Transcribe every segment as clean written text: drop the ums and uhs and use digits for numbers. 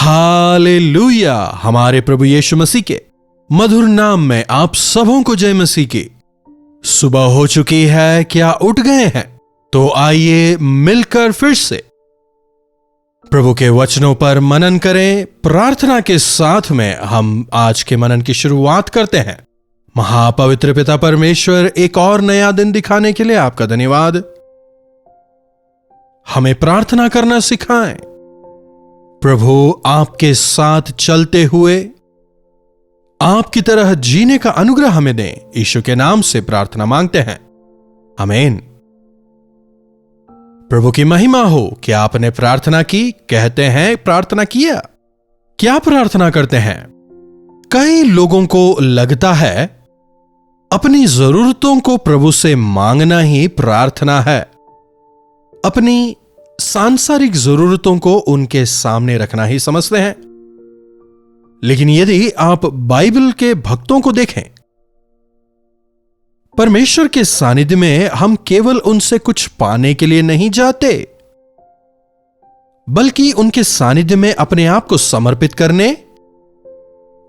Hallelujah. हमारे प्रभु यीशु मसीह के मधुर नाम में आप सबों को जय मसीह की। सुबह हो चुकी है, क्या उठ गए हैं? तो आइए मिलकर फिर से प्रभु के वचनों पर मनन करें। प्रार्थना के साथ में हम आज के मनन की शुरुआत करते हैं। महापवित्र पिता परमेश्वर, एक और नया दिन दिखाने के लिए आपका धन्यवाद। हमें प्रार्थना करना सिखाएं। प्रभु, आपके साथ चलते हुए आपकी तरह जीने का अनुग्रह हमें दें। यीशु के नाम से प्रार्थना मांगते हैं, आमीन। प्रभु की महिमा हो कि आपने प्रार्थना की। कहते हैं प्रार्थना किया। क्या प्रार्थना करते हैं? कई लोगों को लगता है अपनी जरूरतों को प्रभु से मांगना ही प्रार्थना है। अपनी सांसारिक जरूरतों को उनके सामने रखना ही समझते हैं। लेकिन यदि आप बाइबल के भक्तों को देखें, परमेश्वर के सानिध्य में हम केवल उनसे कुछ पाने के लिए नहीं जाते, बल्कि उनके सानिध्य में अपने आप को समर्पित करने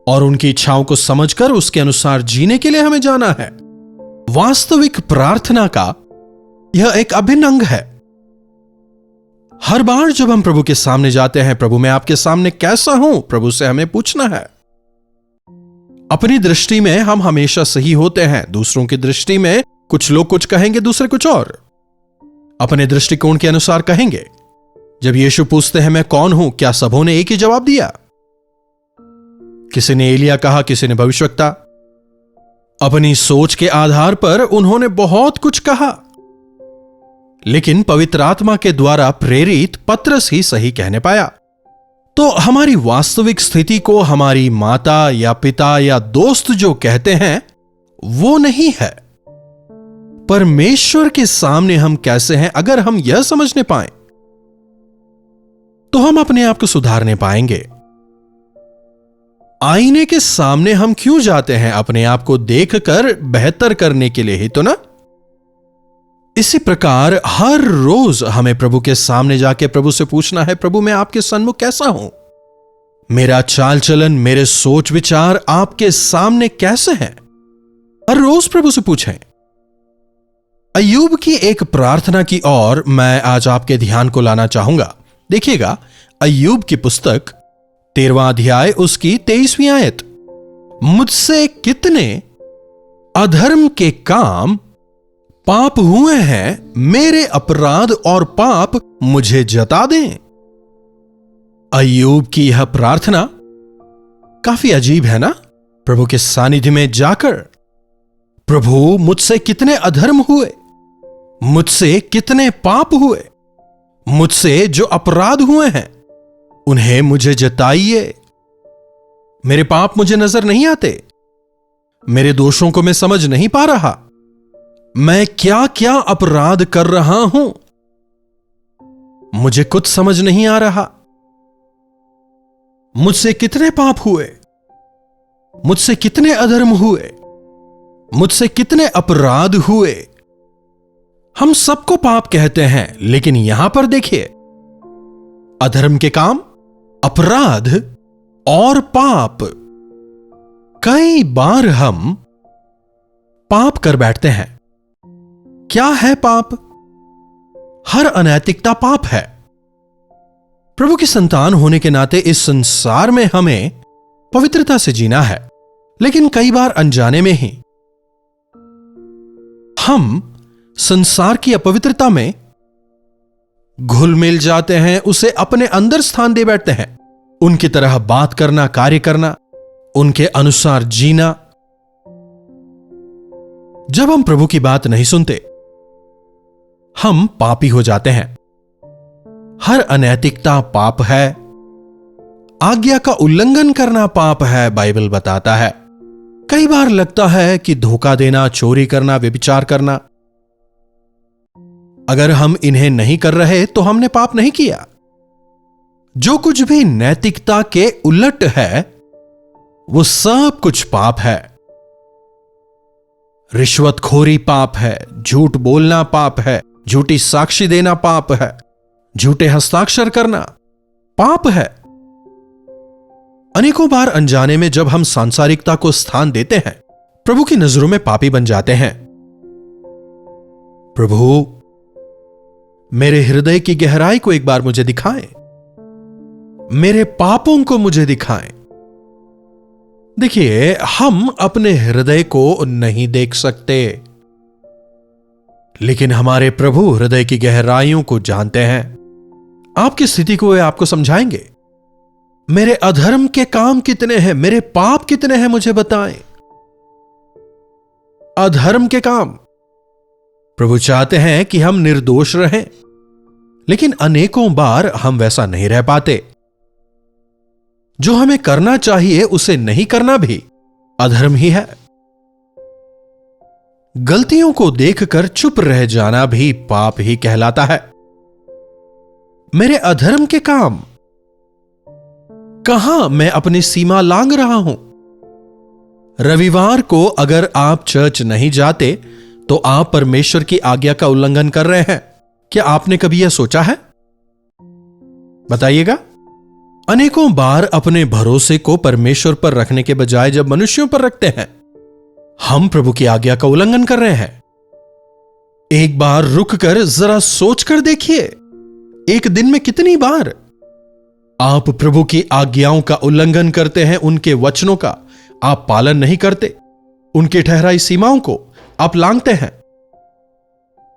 और उनकी इच्छाओं को समझकर उसके अनुसार जीने के लिए हमें जाना है। वास्तविक प्रार्थना का यह एक अभिन्न अंग है। हर बार जब हम प्रभु के सामने जाते हैं, प्रभु मैं आपके सामने कैसा हूं, प्रभु से हमें पूछना है। अपनी दृष्टि में हम हमेशा सही होते हैं। दूसरों की दृष्टि में कुछ लोग कुछ कहेंगे, दूसरे कुछ और। अपने दृष्टिकोण के अनुसार कहेंगे। जब यीशु पूछते हैं मैं कौन हूं, क्या सबों ने एक ही जवाब दिया? किसी ने एलिया कहा, किसी ने भविष्यवक्ता। अपनी सोच के आधार पर उन्होंने बहुत कुछ कहा, लेकिन पवित्र आत्मा के द्वारा प्रेरित पतरस ही सही कहने पाया। तो हमारी वास्तविक स्थिति को हमारी माता या पिता या दोस्त जो कहते हैं वो नहीं है। परमेश्वर के सामने हम कैसे हैं, अगर हम यह समझने पाएं तो हम अपने आप को सुधारने पाएंगे। आईने के सामने हम क्यों जाते हैं? अपने आप को देखकर बेहतर करने के लिए ही तो ना। इसी प्रकार हर रोज हमें प्रभु के सामने जाके प्रभु से पूछना है, प्रभु मैं आपके सन्मुख कैसा हूं? मेरा चाल चलन, मेरे सोच विचार आपके सामने कैसे हैं? हर रोज प्रभु से पूछें। अय्यूब की एक प्रार्थना की ओर मैं आज आपके ध्यान को लाना चाहूंगा। देखिएगा, अय्यूब की पुस्तक 13वां अध्याय उसकी 23वीं आयत। मुझसे कितने अधर्म के काम पाप हुए हैं, मेरे अपराध और पाप मुझे जता दें। अय्यूब की यह प्रार्थना काफी अजीब है ना। प्रभु के सानिध्य में जाकर, प्रभु मुझसे कितने अधर्म हुए, मुझसे कितने पाप हुए, मुझसे जो अपराध हुए हैं उन्हें मुझे जताइए। मेरे पाप मुझे नजर नहीं आते, मेरे दोषों को मैं समझ नहीं पा रहा। मैं क्या क्या अपराध कर रहा हूं, मुझे कुछ समझ नहीं आ रहा। मुझसे कितने पाप हुए, मुझसे कितने अधर्म हुए, मुझसे कितने अपराध हुए। हम सबको पाप कहते हैं, लेकिन यहां पर देखिए, अधर्म के काम, अपराध और पाप। कई बार हम पाप कर बैठते हैं। क्या है पाप? हर अनैतिकता पाप है। प्रभु की संतान होने के नाते इस संसार में हमें पवित्रता से जीना है, लेकिन कई बार अनजाने में ही हम संसार की अपवित्रता में घुल मिल जाते हैं, उसे अपने अंदर स्थान दे बैठते हैं। उनकी तरह बात करना, कार्य करना, उनके अनुसार जीना। जब हम प्रभु की बात नहीं सुनते, हम पापी हो जाते हैं। हर अनैतिकता पाप है। आज्ञा का उल्लंघन करना पाप है, बाइबल बताता है। कई बार लगता है कि धोखा देना, चोरी करना, व्यभिचार करना, अगर हम इन्हें नहीं कर रहे तो हमने पाप नहीं किया। जो कुछ भी नैतिकता के उलट है वो सब कुछ पाप है। रिश्वतखोरी पाप है, झूठ बोलना पाप है, झूठी साक्षी देना पाप है, झूठे हस्ताक्षर करना पाप है। अनेकों बार अनजाने में जब हम सांसारिकता को स्थान देते हैं, प्रभु की नजरों में पापी बन जाते हैं। प्रभु, मेरे हृदय की गहराई को एक बार मुझे दिखाएं, मेरे पापों को मुझे दिखाएं। देखिए, हम अपने हृदय को नहीं देख सकते, लेकिन हमारे प्रभु हृदय की गहराइयों को जानते हैं। आपकी स्थिति को वे आपको समझाएंगे। मेरे अधर्म के काम कितने हैं, मेरे पाप कितने हैं, मुझे बताएं। अधर्म के काम। प्रभु चाहते हैं कि हम निर्दोष रहें, लेकिन अनेकों बार हम वैसा नहीं रह पाते। जो हमें करना चाहिए उसे नहीं करना भी अधर्म ही है। गलतियों को देखकर चुप रह जाना भी पाप ही कहलाता है। मेरे अधर्म के काम, कहां मैं अपनी सीमा लांघ रहा हूं? रविवार को अगर आप चर्च नहीं जाते तो आप परमेश्वर की आज्ञा का उल्लंघन कर रहे हैं। क्या आपने कभी यह सोचा है? बताइएगा। अनेकों बार अपने भरोसे को परमेश्वर पर रखने के बजाय जब मनुष्यों पर रखते हैं, हम प्रभु की आज्ञा का उल्लंघन कर रहे हैं। एक बार रुककर जरा सोचकर देखिए, एक दिन में कितनी बार आप प्रभु की आज्ञाओं का उल्लंघन करते हैं, उनके वचनों का आप पालन नहीं करते, उनकी ठहराई सीमाओं को आप लांघते हैं।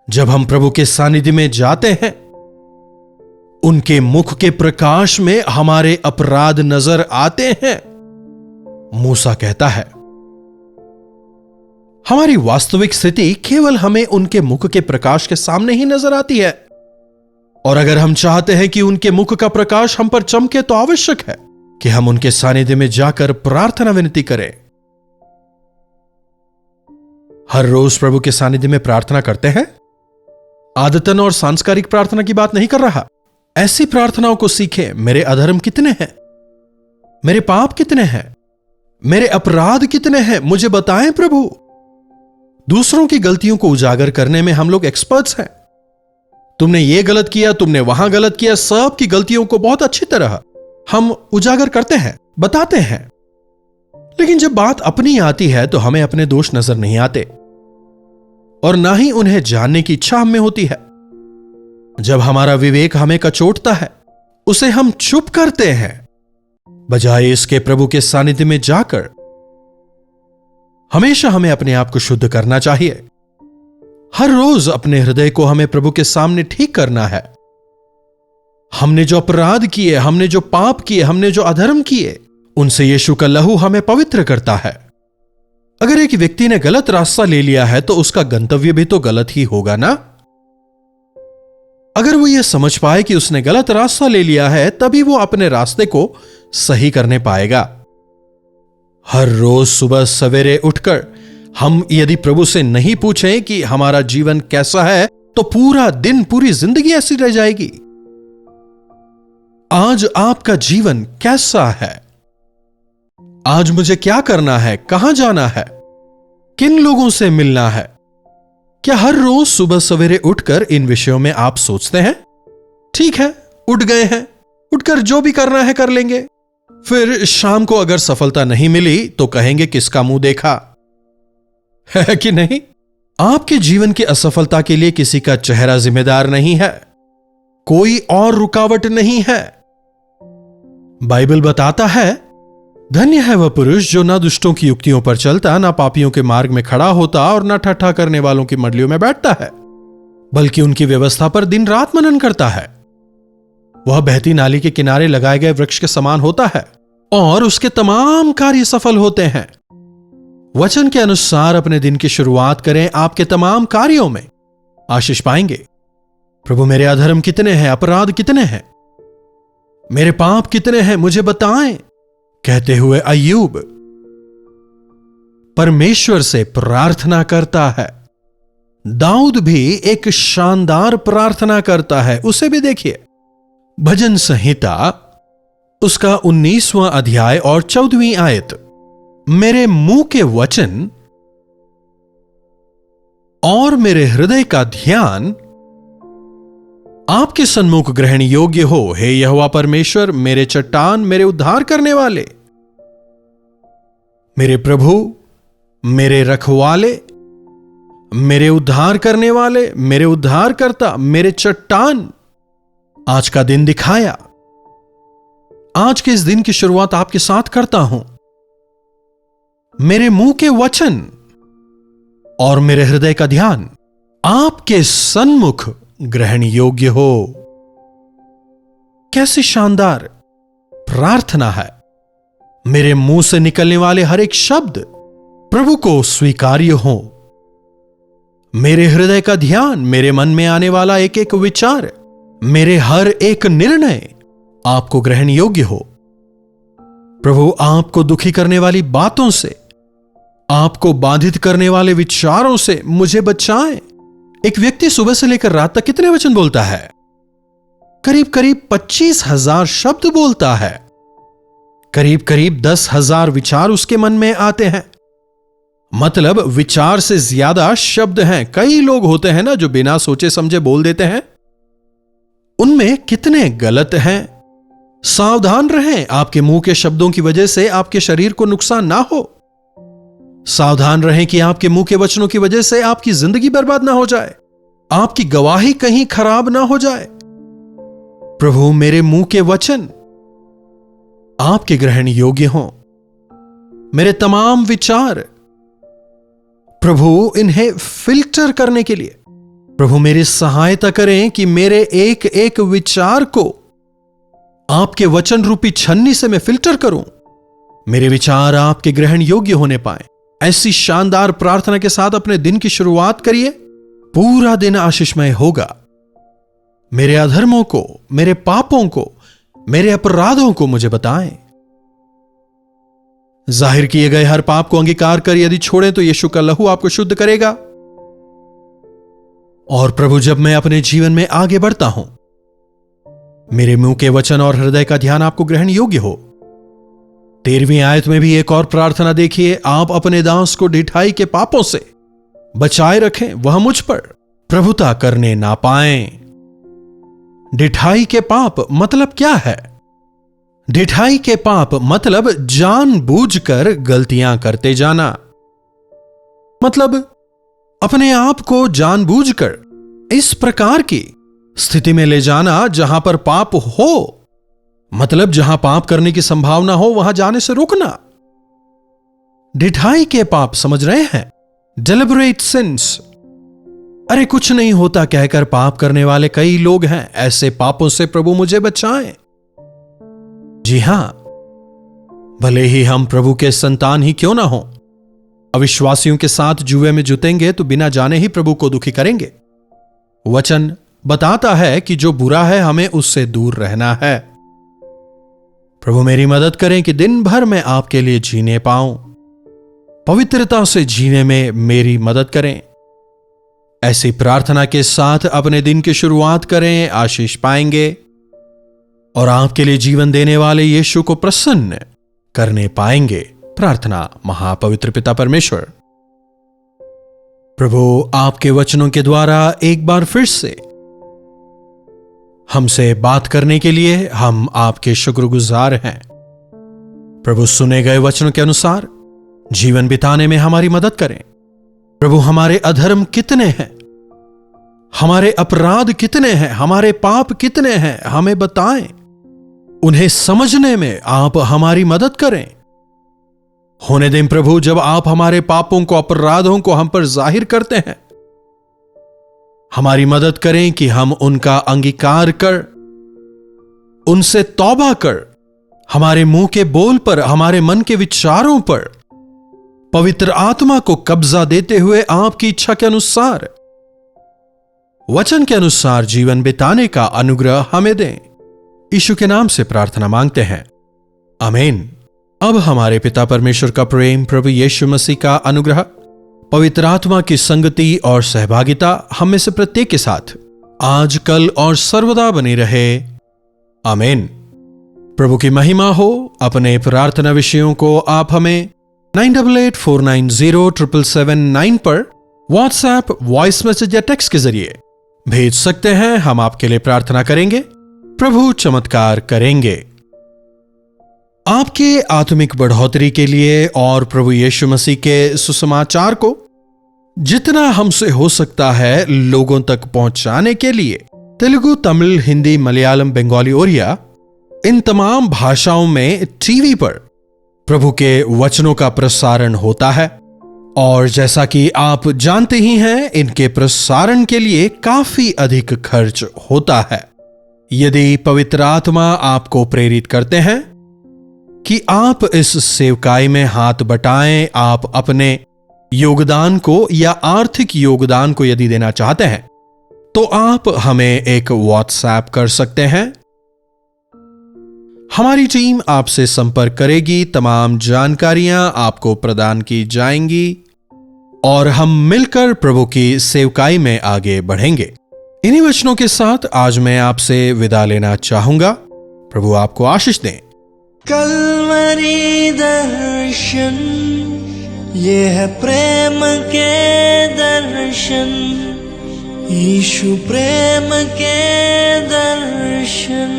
जब हम प्रभु के सानिध्य में जाते हैं, उनके मुख के प्रकाश में हमारे अपराध नजर आते हैं। मूसा कहता है, हमारी वास्तविक स्थिति केवल हमें उनके मुख के प्रकाश के सामने ही नजर आती है। और अगर हम चाहते हैं कि उनके मुख का प्रकाश हम पर चमके, तो आवश्यक है कि हम उनके सानिध्य में जाकर प्रार्थना विनती करें। हर रोज प्रभु के सानिध्य में प्रार्थना करते हैं। आदतन और सांस्कारिक प्रार्थना की बात नहीं कर रहा। ऐसी प्रार्थनाओं को सीखें। मेरे अधर्म कितने हैं, मेरे पाप कितने हैं, मेरे अपराध कितने हैं, मुझे बताएं प्रभु। दूसरों की गलतियों को उजागर करने में हम लोग एक्सपर्ट्स हैं। तुमने ये गलत किया, तुमने वहां गलत किया, सब की गलतियों को बहुत अच्छी तरह हम उजागर करते हैं, बताते हैं। लेकिन जब बात अपनी आती है तो हमें अपने दोष नजर नहीं आते और ना ही उन्हें जानने की इच्छा हमें होती है। जब हमारा विवेक हमें कचोटता है, उसे हम चुप करते हैं, बजाय इसके प्रभु के सानिध्य में जाकर। हमेशा हमें अपने आप को शुद्ध करना चाहिए। हर रोज अपने हृदय को हमें प्रभु के सामने ठीक करना है। हमने जो अपराध किए, हमने जो पाप किए, हमने जो अधर्म किए, उनसे यीशु का लहू हमें पवित्र करता है। अगर एक व्यक्ति ने गलत रास्ता ले लिया है तो उसका गंतव्य भी तो गलत ही होगा ना। अगर वो ये समझ पाए कि उसने गलत रास्ता ले लिया है, तभी वो अपने रास्ते को सही करने पाएगा। हर रोज सुबह सवेरे उठकर हम यदि प्रभु से नहीं पूछें कि हमारा जीवन कैसा है, तो पूरा दिन, पूरी जिंदगी ऐसी रह जाएगी। आज आपका जीवन कैसा है? आज मुझे क्या करना है, कहां जाना है, किन लोगों से मिलना है? क्या हर रोज सुबह सवेरे उठकर इन विषयों में आप सोचते हैं? ठीक है, उठ गए हैं, उठकर जो भी करना है कर लेंगे। फिर शाम को अगर सफलता नहीं मिली तो कहेंगे किसका मुंह देखा, है कि नहीं? आपके जीवन की असफलता के लिए किसी का चेहरा जिम्मेदार नहीं है, कोई और रुकावट नहीं है। बाइबल बताता है, धन्य है वह पुरुष जो ना दुष्टों की युक्तियों पर चलता, ना पापियों के मार्ग में खड़ा होता और ना ठट्ठा करने वालों की मंडलियों में बैठता है, बल्कि उनकी व्यवस्था पर दिन रात मनन करता है। वह बहती नाली के किनारे लगाए गए वृक्ष के समान होता है और उसके तमाम कार्य सफल होते हैं। वचन के अनुसार अपने दिन की शुरुआत करें, आपके तमाम कार्यों में आशीष पाएंगे। प्रभु, मेरे अधर्म कितने हैं, अपराध कितने हैं, मेरे पाप कितने हैं, मुझे बताएं, कहते हुए अय्यूब परमेश्वर से प्रार्थना करता है। दाऊद भी एक शानदार प्रार्थना करता है। उसे भी देखिए, भजन संहिता उसका 19वां अध्याय और 14वीं आयत। मेरे मुंह के वचन और मेरे हृदय का ध्यान आपके सन्मुख ग्रहण योग्य हो, हे यहोवा परमेश्वर, मेरे चट्टान, मेरे उद्धार करने वाले। मेरे प्रभु, मेरे रखवाले, मेरे उद्धार करने वाले, मेरे उद्धारकर्ता, मेरे चट्टान, आज का दिन दिखाया। आज के इस दिन की शुरुआत आपके साथ करता हूं। मेरे मुंह के वचन और मेरे हृदय का ध्यान आपके सन्मुख ग्रहण योग्य हो। कैसी शानदार प्रार्थना है। मेरे मुंह से निकलने वाले हर एक शब्द प्रभु को स्वीकार्य हो। मेरे हृदय का ध्यान, मेरे मन में आने वाला एक एक विचार, मेरे हर एक निर्णय आपको ग्रहण योग्य हो। प्रभु, आपको दुखी करने वाली बातों से, आपको बाधित करने वाले विचारों से मुझे बचाएं। एक व्यक्ति सुबह से लेकर रात तक कितने वचन बोलता है? करीब करीब 25,000 शब्द बोलता है। करीब करीब 10,000 विचार उसके मन में आते हैं। मतलब विचार से ज्यादा शब्द हैं। कई लोग होते हैं ना जो बिना सोचे समझे बोल देते हैं। उनमें कितने गलत हैं। सावधान रहें, आपके मुंह के शब्दों की वजह से आपके शरीर को नुकसान ना हो। सावधान रहें कि आपके मुंह के वचनों की वजह से आपकी जिंदगी बर्बाद ना हो जाए, आपकी गवाही कहीं खराब ना हो जाए। प्रभु, मेरे मुंह के वचन आपके ग्रहण योग्य हों। मेरे तमाम विचार, प्रभु, इन्हें फिल्टर करने के लिए प्रभु मेरी सहायता करें कि मेरे एक एक विचार को आपके वचन रूपी छन्नी से मैं फिल्टर करूं। मेरे विचार आपके ग्रहण योग्य होने पाए। ऐसी शानदार प्रार्थना के साथ अपने दिन की शुरुआत करिए। पूरा दिन आशीषमय होगा। मेरे अधर्मों को, मेरे पापों को, मेरे अपराधों को मुझे बताएं। जाहिर किए गए हर पाप को अंगीकार कर यदि छोड़ें तो यीशु का लहू आपको शुद्ध करेगा। और प्रभु, जब मैं अपने जीवन में आगे बढ़ता हूं, मेरे मुंह के वचन और हृदय का ध्यान आपको ग्रहण योग्य हो। 13वीं आयत में भी एक और प्रार्थना देखिए। आप अपने दास को ढिठाई के पापों से बचाए रखें, वह मुझ पर प्रभुता करने ना पाएं। ढिठाई के पाप मतलब क्या है? ढिठाई के पाप मतलब जानबूझकर गलतियां करते जाना। मतलब अपने आप को जानबूझकर इस प्रकार की स्थिति में ले जाना जहां पर पाप हो। मतलब जहां पाप करने की संभावना हो वहां जाने से रोकना। ढिठाई के पाप समझ रहे हैं? Deliberate since. अरे कुछ नहीं होता कहकर पाप करने वाले कई लोग हैं। ऐसे पापों से प्रभु मुझे बचाएं। जी हां, भले ही हम प्रभु के संतान ही क्यों ना हो, अविश्वासियों के साथ जुए में जुतेंगे तो बिना जाने ही प्रभु को दुखी करेंगे। वचन बताता है कि जो बुरा है हमें उससे दूर रहना है। प्रभु मेरी मदद करें कि दिन भर मैं आपके लिए जीने पाऊं। पवित्रता से जीने में मेरी मदद करें। ऐसी प्रार्थना के साथ अपने दिन की शुरुआत करें, आशीष पाएंगे और आपके लिए जीवन देने वाले यीशु को प्रसन्न करने पाएंगे। प्रार्थना। महापवित्र पिता परमेश्वर, प्रभु आपके वचनों के द्वारा एक बार फिर से हमसे बात करने के लिए हम आपके शुक्रगुजार हैं। प्रभु सुने गए वचनों के अनुसार जीवन बिताने में हमारी मदद करें। प्रभु हमारे अधर्म कितने हैं, हमारे अपराध कितने हैं, हमारे पाप कितने हैं, हमें बताएं। उन्हें समझने में आप हमारी मदद करें। होने दें प्रभु, जब आप हमारे पापों को, अपराधों को हम पर जाहिर करते हैं, हमारी मदद करें कि हम उनका अंगीकार कर, उनसे तौबा कर, हमारे मुंह के बोल पर, हमारे मन के विचारों पर पवित्र आत्मा को कब्जा देते हुए आपकी इच्छा के अनुसार, वचन के अनुसार जीवन बिताने का अनुग्रह हमें दें। यीशु के नाम से प्रार्थना मांगते हैं, आमीन। अब हमारे पिता परमेश्वर का प्रेम, प्रभु यीशु मसीह का अनुग्रह, पवित्र आत्मा की संगति और सहभागिता हम में से प्रत्येक के साथ आज, कल और सर्वदा बनी रहे, आमीन। प्रभु की महिमा हो। अपने प्रार्थना विषयों को आप हमें 9884907779 पर व्हाट्सएप, वॉइस मैसेज या टेक्स्ट के जरिए भेज सकते हैं। हम आपके लिए प्रार्थना करेंगे। प्रभु चमत्कार करेंगे। आपके आत्मिक बढ़ोतरी के लिए और प्रभु यीशु मसीह के सुसमाचार को जितना हमसे हो सकता है लोगों तक पहुंचाने के लिए तेलुगु, तमिल, हिंदी, मलयालम, बंगाली, ओरिया इन तमाम भाषाओं में टीवी पर प्रभु के वचनों का प्रसारण होता है। और जैसा कि आप जानते ही हैं, इनके प्रसारण के लिए काफी अधिक खर्च होता है। यदि पवित्र आत्मा आपको प्रेरित करते हैं कि आप इस सेवकाई में हाथ बटाएं, आप अपने योगदान को या आर्थिक योगदान को यदि देना चाहते हैं तो आप हमें एक व्हाट्सएप कर सकते हैं। हमारी टीम आपसे संपर्क करेगी, तमाम जानकारियां आपको प्रदान की जाएंगी और हम मिलकर प्रभु की सेवकाई में आगे बढ़ेंगे। इन्हीं वचनों के साथ आज मैं आपसे विदा लेना चाहूंगा। प्रभु आपको आशीष दें। कल्वरी दर्शन, ये है प्रेम के दर्शन, यीशु प्रेम के दर्शन।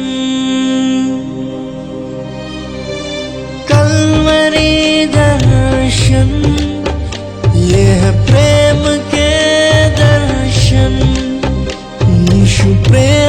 कल्वरी दर्शन, ये है प्रेम के दर्शन, यीशु प्रेम